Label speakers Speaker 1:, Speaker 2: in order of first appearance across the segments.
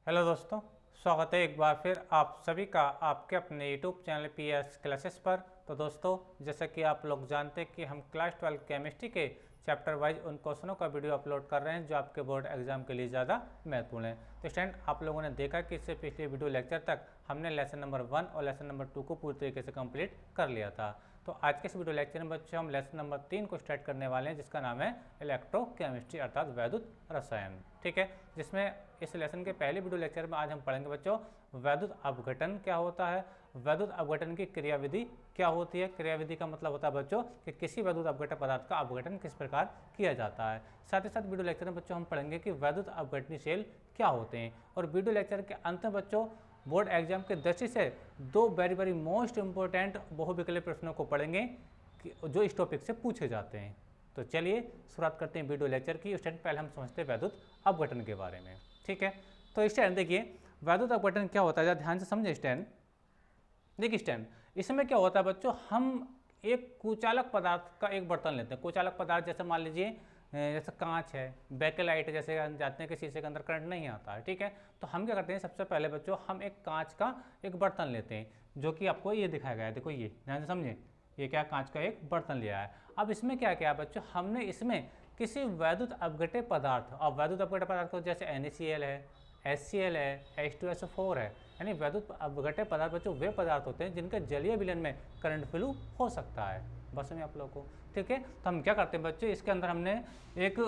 Speaker 1: Hello दोस्तों, स्वागत है एक बार फिर आप सभी का आपके अपने यूट्यूब चैनल पीएस क्लासेस पर। तो दोस्तों, जैसा कि आप लोग जानते हैं कि हम क्लास 12 केमिस्ट्री के चैप्टर वाइज उन क्वेश्चनों का वीडियो अपलोड कर रहे हैं जो आपके बोर्ड एग्जाम के लिए ज़्यादा महत्वपूर्ण है। तो स्टूडेंट, आप लोगों ने देखा कि इससे पिछले वीडियो लेक्चर तक हमने लेसन नंबर 1 और लेसन नंबर 2 को पूरी तरीके से कंप्लीट कर लिया था। तो आज के इस वीडियो लेक्चर में बच्चों हम लेसन नंबर 3 को स्टार्ट करने वाले हैं, जिसका नाम है इलेक्ट्रोकेमिस्ट्री अर्थात वैद्युत रसायन। ठीक है, जिसमें इस लेसन के पहले वीडियो लेक्चर में आज हम पढ़ेंगे बच्चों वैद्युत अपघटन क्या होता है, वैद्युत अपघटन की क्रियाविधि क्या होती है। क्रियाविधि का मतलब होता है बच्चों कि किसी वैद्युत अपघटक पदार्थ का अपघटन किस प्रकार किया जाता है। साथ ही साथ वीडियो लेक्चर में बच्चों हम पढ़ेंगे कि वैद्युत अपघटनी सेल क्या होते हैं। और वीडियो लेक्चर के अंत में बच्चों बोर्ड एग्जाम के दृष्टि से दो वेरी मोस्ट इंपॉर्टेंट बहुविकल्पीय प्रश्नों को पढ़ेंगे जो इस टॉपिक से पूछे जाते हैं। तो चलिए शुरुआत करते हैं वीडियो लेक्चर की। स्टूडेंट, पहले हम समझते हैं वैद्युत अपघटन के बारे में। ठीक है, तो स्टूडेंट देखिए वैद्युत अपघटन क्या होता है, ध्यान से समझे स्टूडेंट। देखिए स्टूडेंट, इसमें क्या होता है बच्चों, हम एक कुचालक पदार्थ का एक बर्तन लेते हैं। कुचालक पदार्थ जैसे मान लीजिए जैसे कांच है, बेकेलाइट है, जैसे हम जानते हैं कि शीशे के अंदर करंट नहीं आता है। ठीक है, तो हम क्या करते हैं, सबसे पहले बच्चों हम एक कांच का एक बर्तन लेते हैं जो कि आपको ये दिखाया गया है। देखो ये ध्यान से समझे, ये क्या कांच का एक बर्तन लिया है। अब इसमें क्या क्या है बच्चों, हमने इसमें किसी वैद्युत अपघट्य पदार्थ, और वैद्युत अपघट्य पदार्थ को जैसे NaCl है, HCl है, H2SO4 है, यानी वैद्युत अपघट्य पदार्थ बच्चों वे पदार्थ होते हैं जिनके जलीय विलयन में करंट फ्लो हो सकता है। बस में आप लोगों को ठीक है, तो हम क्या करते हैं बच्चों, इसके अंदर हमने एक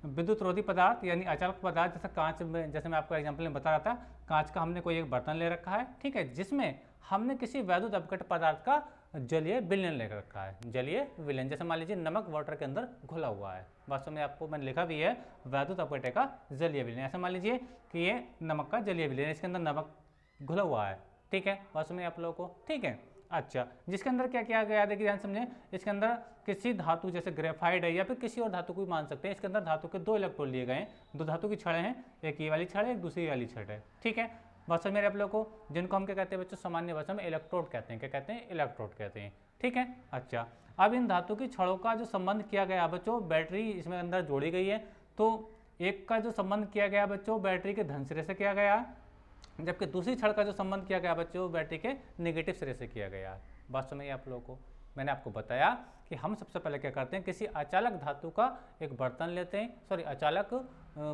Speaker 1: विद्युत रोधी पदार्थ यानी अचालक पदार्थ जैसे कांच में, जैसे मैं आपको एग्जांपल में बता रहा था, कांच का हमने कोई एक बर्तन ले रखा है। ठीक है, जिसमें हमने किसी वैद्युत अपघट्य पदार्थ का जलीय विलयन ले रखा है। जलीय विलयन जैसे मान लीजिए नमक वाटर के अंदर घुला हुआ है। वास्तव में आपको मैंने लिखा भी है वैद्युत अपघट्य का जलीय विलयन। ऐसा मान लीजिए कि ये नमक का जलीय विलयन, इसके अंदर नमक घुला हुआ है। ठीक है, वास्तव में आप लोगों को ठीक है। अच्छा, जिसके अंदर क्या किया गया है देखिए ध्यान समझे, इसके अंदर किसी धातु जैसे ग्रेफाइट है या फिर किसी और धातु को भी मान सकते हैं। इसके अंदर धातु के 2 इलेक्ट्रोड लिए गए हैं, 2 धातु की छड़ें हैं, एक ये वाली छड़ है, एक दूसरी वाली छड़ है। ठीक है, बस मेरे आप लोग को जिनको हम क्या कहते हैं बच्चों, सामान्य भाषा में इलेक्ट्रोड कहते हैं। क्या कहते हैं? इलेक्ट्रोड कहते हैं। ठीक है, अच्छा, अब इन धातु की छड़ों का जो संबंध किया गया बच्चों, बैटरी इसमें अंदर जोड़ी गई है। तो एक का जो संबंध किया गया बच्चों बैटरी के धन सिरे से किया गया, जबकि दूसरी छड़ का जो संबंध किया गया बच्चों बैटरी के नेगेटिव सिरे से किया गया। बात समझिए आप लोगों को, मैंने आपको बताया कि हम सबसे पहले क्या करते हैं, किसी अचालक धातु का एक बर्तन लेते हैं, सॉरी अचालक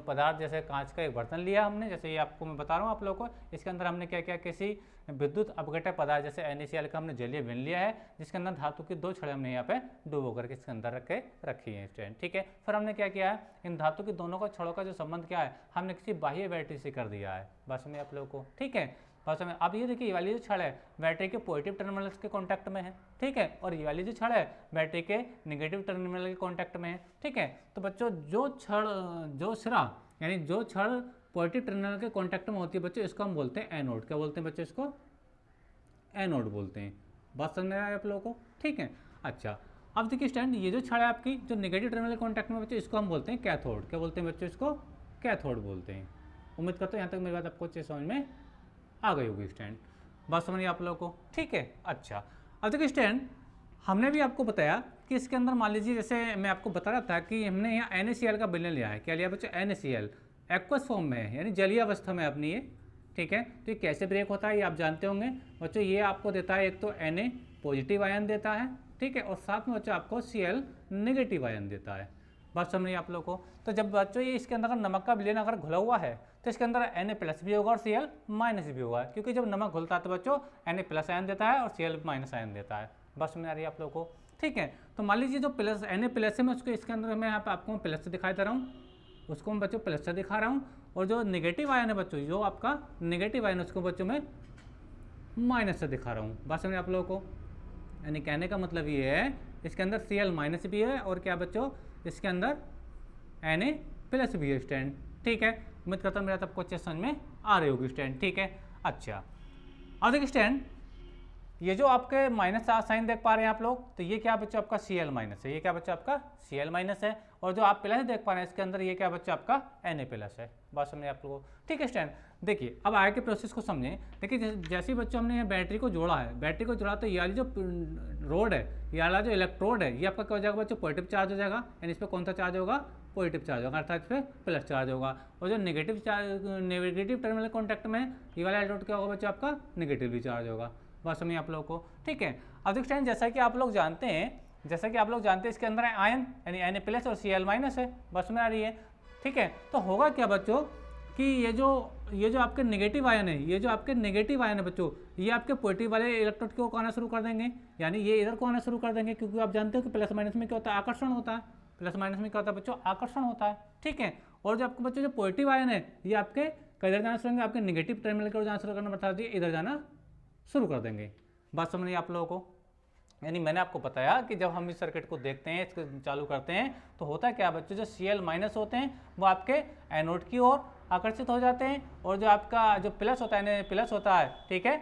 Speaker 1: पदार्थ जैसे कांच का एक बर्तन लिया हमने, जैसे ये आपको मैं बता रहा हूँ आप लोगों को। इसके अंदर हमने क्या किया, किसी विद्युत अपघट्य पदार्थ जैसे NaCl का हमने जलीय विलयन लिया है, जिसके अंदर धातु की 2 छड़ें हमने यहाँ पे डुबो करके इसके अंदर रखी है स्टूडेंट। ठीक है, फिर हमने क्या किया है, इन धातु की दोनों का छड़ों का जो संबंध क्या है, हमने किसी बाह्य बैटरी से कर दिया है। बस में आप लोगों को ठीक है, बस में। अब ये देखिए, ये वाली जो छड़ है बैटरी के पॉजिटिव टर्मिनल्स के कॉन्टैक्ट में है। ठीक है, और ये वाली जो छड़ है बैटरी के नेगेटिव टर्मिनल के कॉन्टैक्ट में है। ठीक है, तो बच्चों जो सिरा यानी जो छड़ पॉजिटिव टर्मिनल के कॉन्टैक्ट में होती है बच्चों, इसको हम बोलते हैं एनोड। क्या बोलते हैं बच्चों? इसको एनोड बोलते हैं। बात समझ में आया आप लोगों को? ठीक है, अच्छा, अब देखिए स्टूडेंट, ये जो छड़ है आपकी जो नेगेटिव टर्मिनल कॉन्टैक्ट में बच्चों, इसको हम बोलते हैं कैथोड। क्या बोलते हैं बच्चों? इसको कैथोड बोलते हैं। उम्मीद करता हूँ यहाँ तक मेरी बात आपको अच्छे समझ में आ गई होगी स्टूडेंट। बात समझिए आप लोगों को ठीक है। अच्छा, अब देखिए स्टूडेंट, हमने भी आपको बताया कि इसके अंदर मान लीजिए, जैसे मैं आपको बता रहा था कि हमने यहाँ NaCl का विलयन लिया है। क्या लिया बच्चों? NaCl एक्वस फॉर्म में है, यानी जलीय अवस्था में अपनी ये। ठीक है, तो ये कैसे ब्रेक होता है ये आप जानते होंगे बच्चों। ये आपको देता है एक तो Na पॉजिटिव आयन देता है, ठीक है, और साथ में बच्चों आपको Cl नेगेटिव आयन देता है। बात समझ रही है आप लोगों को? तो जब बच्चों ये इसके अंदर अगर नमक का विलयन अगर घुला हुआ है तो इसके अंदर Na+ भी होगा और Cl- भी होगा, क्योंकि जब नमक घुलता है तो बच्चों Na+ आयन देता है और Cl- आयन देता है। बात समझ आ रही है आप लोगों को? ठीक है, तो मान लीजिए जो प्लस Na+ है मैं उसको इसके अंदर मैं यहाँ पे आपको प्लस से दिखाई दे रहा हूँ, उसको मैं बच्चों प्लस से दिखा रहा हूँ, और जो नेगेटिव आयन है बच्चों, जो आपका नेगेटिव आयन उसको बच्चों मैं माइनस से दिखा रहा हूँ। बात समझ आप लोगों को? यानी कहने का मतलब ये है इसके अंदर Cl- भी है और क्या बच्चों, इसके अंदर Na+ भी है स्टैंड। ठीक है, उम्मीद करता हूँ मेरा आपको अच्छे समझ में आ रही होगी स्टैंड। ठीक है, अच्छा, अब देखिए स्टैंड, ये जो आपके माइनस साइन देख पा रहे हैं आप लोग, तो ये क्या बच्चों आपका Cl- है। ये क्या बच्चों आपका Cl- है, और जो आप प्लस देख पा रहे हैं इसके अंदर ये क्या बच्चा आपका Na+ है। बात समझे आप लोगों को, ठीक है स्टूडेंट। देखिए अब आगे के प्रोसेस को समझें। देखिए जैसे ही बच्चों हमने बैटरी को जोड़ा है, बैटरी को जोड़ा तो ये वाली जो रोड है, ये वाला जो इलेक्ट्रोड है, ये आपका क्या हो जाएगा बच्चों, पॉजिटिव चार्ज हो जाएगा, यानी इस पर कौन सा चार्ज होगा, पॉजिटिव चार्ज होगा, अर्थात इस पर प्लस चार्ज होगा। और जो नेगेटिव टर्मिनल कॉन्टैक्ट में ये वाला इलेक्ट्रोड क्या होगा बच्चों, आपका नेगेटिवली चार्ज होगा। बात समझिए आप लोगों को, ठीक है। अब देखते हैं जैसा कि आप लोग जानते हैं इसके अंदर आयन यानी Na+ और Cl- है। बस में आ रही है, ठीक है। तो होगा क्या बच्चों कि ये जो आपके नेगेटिव आयन है बच्चों, ये आपके पॉजिटिव वाले इलेक्ट्रोड को आना शुरू कर देंगे, यानी ये इधर को आना शुरू कर देंगे, क्योंकि आप जानते हो कि प्लस माइनस में क्या होता है, आकर्षण होता है। प्लस माइनस में क्या होता है बच्चों, आकर्षण होता है, ठीक है। और जो आपके बच्चों जो पॉजिटिव आयन है, ये आपके किधर जाना शुरू करेंगे, आपके नेगेटिव टर्मिनल की ओर जाना शुरू करना, बता दिए इधर जाना शुरू कर देंगे। बात समझ रही है आप लोगों को, यानी मैंने आपको बताया कि जब हम इस सर्किट को देखते हैं, इसको चालू करते हैं, तो होता है क्या बच्चों, जो Cl- होते हैं वो आपके एनोड की ओर आकर्षित हो जाते हैं, और जो आपका जो प्लस होता है, प्लस होता है, ठीक है,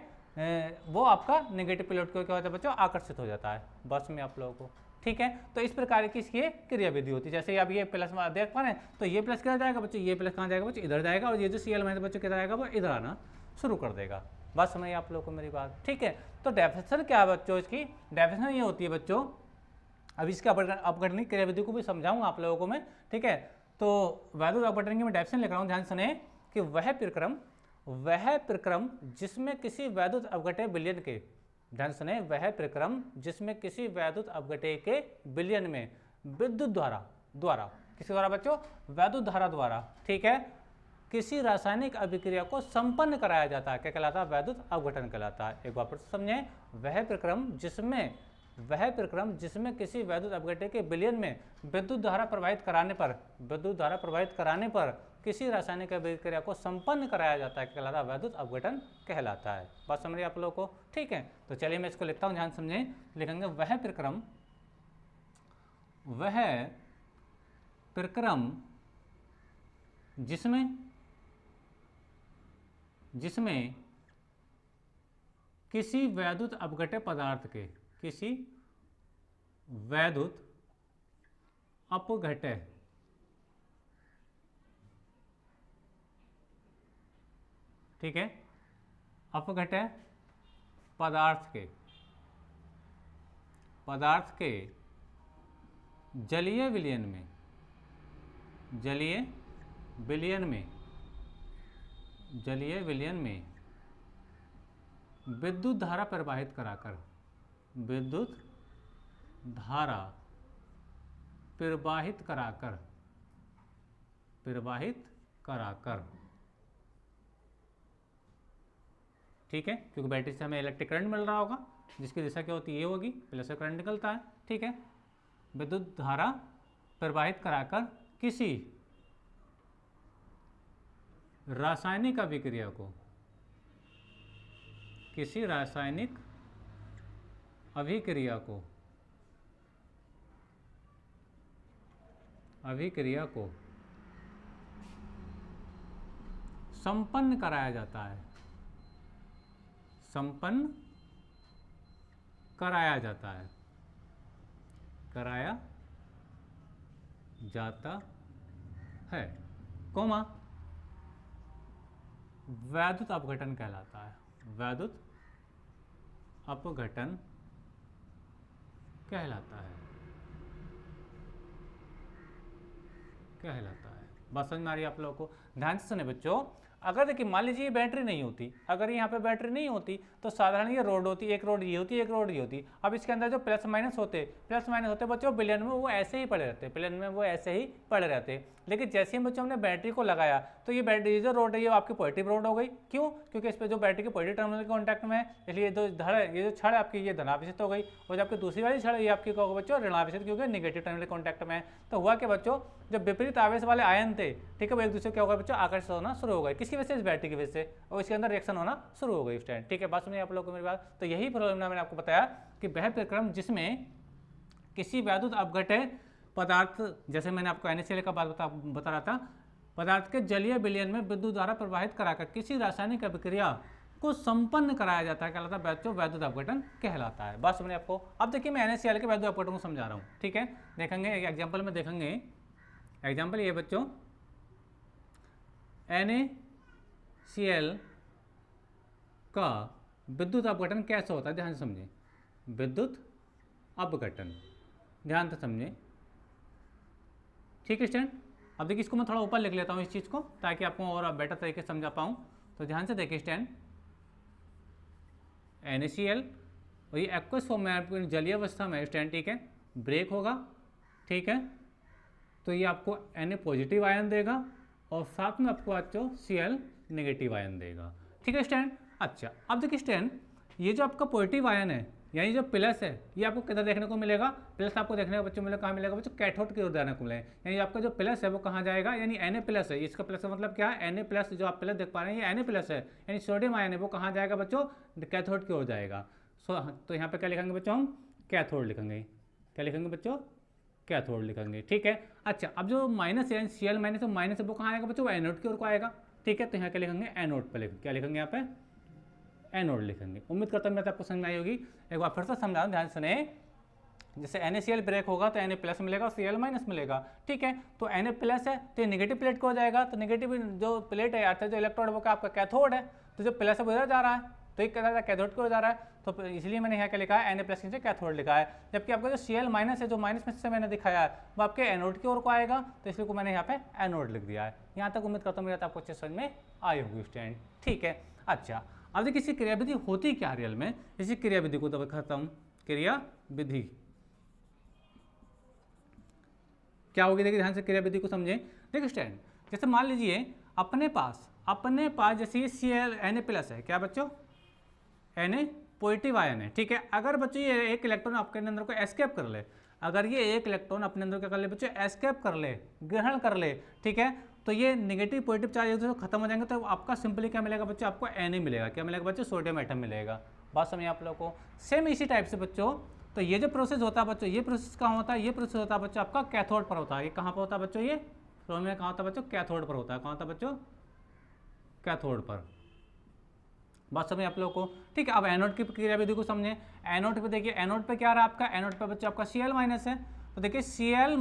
Speaker 1: वो आपका नेगेटिव प्लेट को क्या होता है बच्चों, आकर्षित हो जाता है। बस में आप लोगों को, ठीक है। तो इस प्रकार की इसकी क्रिया विधि होती है। जैसे आप ये प्लस देख पा रहे हैं, तो ये प्लस किधर जाएगा बच्चों, ये प्लस कहाँ जाएगा बच्चों, इधर जाएगा, और ये जो Cl- बच्चों किधर आएगा, वो इधर आना शुरू कर देगा। बात समझिए आप लोगों को मेरी बात, ठीक है। तो डेफिनेशन क्या है बच्चों, इसकी डेफिनेशन ये होती है बच्चों, अब इसके अपघटन क्रिया विधि को भी समझाऊंगा आप लोगों को मैं, ठीक है। तो वैद्युत अपघटन की मैं डेफिनेशन लिख रहा हूँ, ध्यान सुने कि वह प्रक्रम जिसमें किसी वैद्युत अपघटय विलयन के, ध्यान सुने, वह प्रक्रम जिसमें किसी वैद्युत अपघटय के विलयन में विद्युत द्वारा किसी द्वारा बच्चों, वैद्युत धारा द्वारा, ठीक है, किसी रासायनिक अभिक्रिया को संपन्न कराया जाता है, क्या कहलाता है, वैद्युत अपघटन कहलाता है। एक बार फिर समझें, वह प्रक्रम जिसमें किसी वैद्युत अपघटय के विलयन में विद्युत धारा प्रवाहित कराने पर किसी रासायनिक अभिक्रिया को संपन्न कराया जाता है, क्या कहलाता है, वैद्युत अपघटन कहलाता है। बात समझ रही है आप लोगों को, ठीक है। तो चलिए मैं इसको लिखता हूं, ध्यान समझें, लिखेंगे वह प्रक्रम जिसमें किसी वैद्युत अपघटय पदार्थ के, किसी वैद्युत अपघटय ठीक है, अपघटय पदार्थ के जलीय विलयन में विद्युत धारा प्रवाहित कराकर, ठीक है, क्योंकि बैटरी से हमें इलेक्ट्रिक करंट मिल रहा होगा, जिसकी दिशा क्या होती है, ये होगी, प्लस से करंट निकलता है, ठीक है। विद्युत धारा प्रवाहित कराकर किसी रासायनिक अभिक्रिया को संपन्न कराया जाता है, कराया जाता है, कोमा वैद्युत अपघटन कहलाता है, वैद्युत अपघटन कहलाता है। बात समझ में आ रही है आप लोगों को, ध्यान से सुने बच्चों। अगर देखिए मान लीजिए ये बैटरी नहीं होती, अगर यहाँ पे बैटरी नहीं होती तो साधारण ये रोड होती, एक रोड ये होती, एक रोड ये होती। अब इसके अंदर जो प्लस माइनस होते बच्चों विलयन में वो ऐसे ही पड़े रहते, लेकिन जैसे ही बच्चों हमने बैटरी को लगाया तो ये बैटरी जो रोड है ये आपकी पॉजिटिव रोड हो गई। क्यों? क्योंकि इस पर जो बैटरी के पॉजिटिव टर्मिनल के कॉन्टैक्ट में है, इसलिए ये जो छड़ आपकी ये धनाभिषित हो गई, और जब आपकी दूसरी वाली छड़ ये आपकी क्या होगा बच्चों, ऋणाभिषित, क्योंकि नेगेटिव टर्मिनल कॉन्टैक्ट में है। तो हुआ कि बच्चों जब विपरीत आवेश वाले आयन थे, ठीक है, वो एक दूसरे क्या होगा बच्चों, आकर्षित होना शुरू हो गए, किसकी वजह से, इस बैटरी की वजह से, और इसके अंदर रिएक्शन होना शुरू हो गई इस टाइम, ठीक है। बात सुनिए आप लोगों को मेरी बात। तो यही प्रॉब्लम मैंने आपको बताया कि वह प्रक्रम जिसमें किसी वैद्युत अपघटय पदार्थ, जैसे मैंने आपको NaCl का बात बता रहा था, पदार्थ के जलीय विलयन में विद्युत धारा प्रवाहित कराकर किसी रासायनिक अभिक्रिया को संपन्न कराया जाता है, कहलाता है बच्चों वैद्युत अपघटन कहलाता है। बात समझिए आपको। अब देखिए मैं NaCl के वैद्युत अपघटन को समझा रहा हूँ, ठीक है। देखेंगे एक एग्जाम्पल में देखेंगे एग्जाम्पल ये बच्चों, NaCl का विद्युत अपघटन कैसे होता है, ध्यान से समझें। विद्युत अपघटन, ध्यान से समझें, ठीक है स्टूडेंट। अब देखिए इसको मैं थोड़ा ऊपर लिख लेता हूँ इस चीज़ को, ताकि आपको और बेटर तरीके से समझा पाऊँ। तो ध्यान से देखिए स्टूडेंट, NaCl और ये एक्वस फॉर्म में जलीय अवस्था में स्टूडेंट, ठीक है, ब्रेक होगा, ठीक है, तो ये आपको Na पॉजिटिव आयन देगा और साथ में आपको बच्चों Cl नेगेटिव आयन देगा, ठीक है स्टूडेंट। अच्छा, अब देखिए स्टूडेंट, ये जो आपका पॉजिटिव आयन है यानी जो प्लस है, ये आपको किधर देखने को मिलेगा? प्लस आपको देखने को बच्चों मिलेगा, कहाँ मिलेगा बच्चों? कैथोड की ओर देखने को मिलेगा। यानी आपका जो प्लस है वो कहाँ जाएगा? यानी Na प्लस है, इसका प्लस का मतलब क्या है? Na प्लस, जो आप प्लस देख पा रहे हैं ये Na प्लस है, यानी सोडियम आयन है, वो कहाँ जाएगा बच्चों? कैथोड की ओर जाएगा। तो यहाँ पे क्या लिखेंगे बच्चों हम? कैथोड लिखेंगे। क्या लिखेंगे बच्चों? कैथोड लिखेंगे, ठीक है। अच्छा, अब जो माइनस है Cl माइनस, माइनस है वो कहाँ आएगा बच्चों? एनोड की ओर को आएगा, ठीक है। तो यहाँ क्या लिखेंगे? एनोड पर क्या लिखेंगे? यहाँ पे एनोड लिखेंगे। उम्मीद करता हूँ मैं आपको समझ में आई होगी। एक बार फिर से समझा दूँ, ध्यान सुने। जैसे NaCl ब्रेक होगा तो Na प्लस मिलेगा और Cl माइनस मिलेगा, ठीक है। तो Na प्लस है तो ये नेगेटिव प्लेट को हो जाएगा, तो नेगेटिव जो प्लेट है अर्थात जो इलेक्ट्रोड वो क्या आपका कैथोड है, तो जो प्लस है वो इधर जा रहा है, तो एक कहता है कैथोड की ओर जा रहा है, तो इसलिए मैंने यहाँ क्या लिखा है? Na प्लस के नीचे कैथोड लिखा है। जबकि आपका जो Cl माइनस है, जो माइनस में से मैंने दिखाया है, वो आपके एनोड की ओर को आएगा, तो इसलिए को मैंने यहाँ पे एनोड लिख दिया है। यहाँ तक उम्मीद करता हूँ मेरा आपको अच्छे समझ में आई होगी स्टूडेंट, ठीक है। अच्छा, अब देखिए किसी क्रियाविधि होती क्या रियल में, इसी क्रियाविधि को दिखाता हूँ। क्रियाविधि क्या होगी? देखिए ध्यान से क्रियाविधि को समझें। देखिए स्टूडेंट, जैसे मान लीजिए अपने पास जैसे ये Cl Na प्लस है, क्या बच्चों? Na पॉजिटिव आयन है, ठीक है। अगर बच्चों ये एक इलेक्ट्रॉन आपके अंदर को एस्केप कर ले, अगर ये एक इलेक्ट्रॉन अपने अंदर क्या कर ले बच्चों? एस्केप कर ले, ग्रहण कर ले, ठीक है, तो ये नेगेटिव पॉजिटिव चार्ज एक दूसरे खत्म हो जाएंगे, तो आपका सिंपली क्या मिलेगा बच्चों? आपको Na मिलेगा। क्या मिलेगा बच्चों? सोडियम एटम मिलेगा। बात समझिए आप लोगों को। सेम इसी टाइप से बच्चों, तो ये जो प्रोसेस होता है बच्चों, ये प्रोसेस कहाँ होता है? ये प्रोसेस होता है बच्चों आपका कैथोड पर होता है। ये कहाँ पर होता है बच्चों? ये फ्लो में कहाँ होता है बच्चों? कैथोड पर होता है। कहाँ होता है बच्चों? कैथोड पर। बात समझिए आप लोगों को, ठीक है। अब एनोड की क्रियाविधि को समझें। एनोड पे देखिए, एनोड पे क्या रहा आपका? एनोड पे बच्चों आपका Cl माइनस है, तो देखिए Cl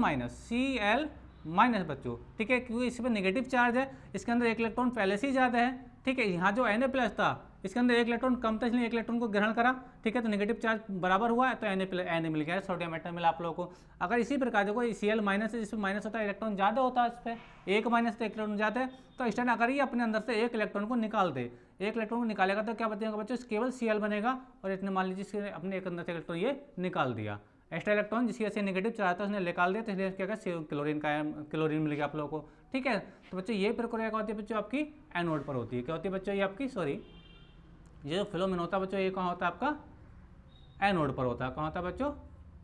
Speaker 1: माइनस बच्चों, ठीक है, क्योंकि इस पर नेगेटिव चार्ज है, इसके अंदर एक इलेक्ट्रॉन पहले से ही ज़्यादा है, ठीक है। यहाँ जो Na प्लस था इसके अंदर एक इलेक्ट्रॉन कम था, इसलिए एक इलेक्ट्रॉन को ग्रहण करा, ठीक है, तो नेगेटिव चार्ज बराबर हुआ है, तो Na मिल गया, सोडियम एटम मिला आप लोगों को। अगर इसी प्रकार देखो Cl माइनस है, जिसमें माइनस होता है इलेक्ट्रॉन ज़्यादा होता है, इस पर एक माइनस तो इलेक्ट्रॉन ज़्यादा है, तो इस टाइम अगर ये अपने अंदर से एक इलेक्ट्रॉन को निकाल दे, एक इलेक्ट्रॉन को निकालेगा तो क्या बचेगा बच्चों? केवल Cl बनेगा, और इतने मान लीजिए अपने एक अंदर से इलेक्ट्रॉन ये निकाल दिया, एक्स्ट्रा इलेक्ट्रॉन जिसकी वजह से नेगेटिव चार्ज था उसने निकाल दिया, तो इसलिए क्या क्लोरीन मिल गया आप लोगों को, ठीक है। तो बच्चों ये प्रक्रिया क्या होती है बच्चों? आपकी एनोड पर होती है। क्या होती है बच्चों? ये आपकी ये जो फिलोमेन होता है बच्चों, ये कहाँ होता है आपका? एनोड पर होता है। कहाँ होता है बच्चों?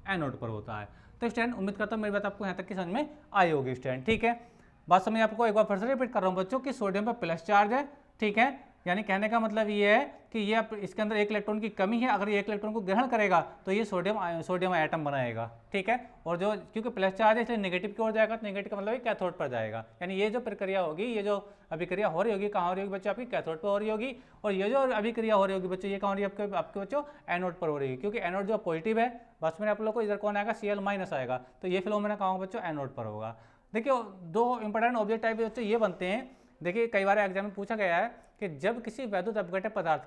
Speaker 1: एनोड पर होता है। तो स्टूडेंट उम्मीद करता हूँ मेरी बात आपको यहाँ तक की समझ में आई होगी स्टूडेंट, ठीक है। बात समझ आपको एक बार फिर से रिपीट कर रहा हूँ बच्चों कि सोडियम पर प्लस चार्ज है, ठीक है, यानी कहने का मतलब ये है कि ये इसके अंदर एक इलेक्ट्रॉन की कमी है, अगर ये एक इलेक्ट्रॉन को ग्रहण करेगा तो ये सोडियम एटम बनाएगा, ठीक है। और जो क्योंकि प्लस चार्ज है इसलिए नेगेटिव की ओर जाएगा, तो नेगेटिव का मतलब कैथोड पर जाएगा। यानी ये जो प्रक्रिया होगी, ये जो अभिक्रिया हो रही होगी, कहाँ हो रही होगी बच्चों? आपकी कैथोड पर हो रही होगी। और ये जो अभिक्रिया हो रही होगी बच्चों, ये कहाँ हो रही है आपके बच्चों? एनोड पर हो रही है, क्योंकि एनोड जो पॉजिटिव है, बस में आप लोग को इधर कौन आएगा? Cl माइनस आएगा, तो ये फिलोमेना कहाँ होगा बच्चों? एनोड पर होगा। देखिए दो इंपॉर्टेंट ऑब्जेक्ट टाइप बच्चों ये बनते हैं। देखिए कई बार एग्जाम में पूछा गया है कि जब किसी वैद्युत अपघटन पदार्थ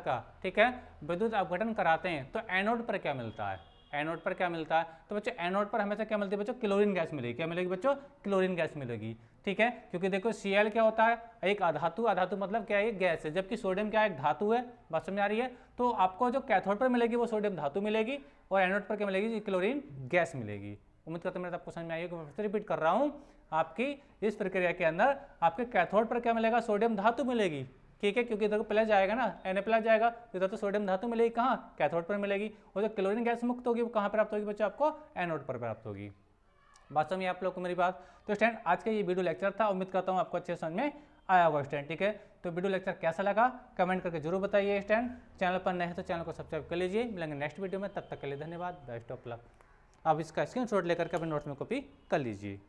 Speaker 1: का ठीक है विद्युत अपघटन कराते हैं तो एनोड पर क्या मिलता है? एनोड पर क्या मिलता है? तो बच्चों एनोड पर हमेशा क्या मिलती है बच्चों? क्लोरीन गैस मिलेगी। क्या मिलेगी बच्चों? क्लोरीन गैस मिलेगी, ठीक है। क्योंकि देखो Cl क्या होता है? एक अधातु मतलब क्या है? एक गैस है, जबकि सोडियम क्या है? एक धातु है। बात समझ आ रही है? तो आपको जो कैथोड पर मिलेगी वो सोडियम धातु मिलेगी और एनोड पर क्या मिलेगी? क्लोरीन गैस मिलेगी। उम्मीद करता हूं मेरे आपको समझ में आई होगी। मैं फिर से रिपीट कर रहा हूं, आपकी इस प्रक्रिया के अंदर आपके कैथोड पर क्या मिलेगा? सोडियम धातु मिलेगी, ठीक है, क्योंकि इधर प्लस जाएगा ना, Na प्लस जाएगा, इधर तो सोडियम धातु मिलेगी, कहाँ? कैथोड पर मिलेगी। और जो क्लोरीन गैस मुक्त होगी वो कहाँ प्राप्त होगी बच्चों? आपको एनोड पर प्राप्त होगी। बात समझिए आप लोग को मेरी बात। तो स्टूडेंट आज का ये वीडियो लेक्चर था, उम्मीद करता हूँ आपको अच्छे समझ में आया होगा स्टूडेंट, ठीक है। तो वीडियो लेक्चर कैसा लगा कमेंट करके जरूर बताइए स्टूडेंट। चैनल पर नए हैं तो चैनल को सब्सक्राइब कर लीजिए। मिलेंगे नेक्स्ट वीडियो में, तब तक के लिए धन्यवाद, बेस्ट ऑफ लक। आप इसका स्क्रीनशॉट लेकर के अपने नोट्स में कॉपी कर लीजिए।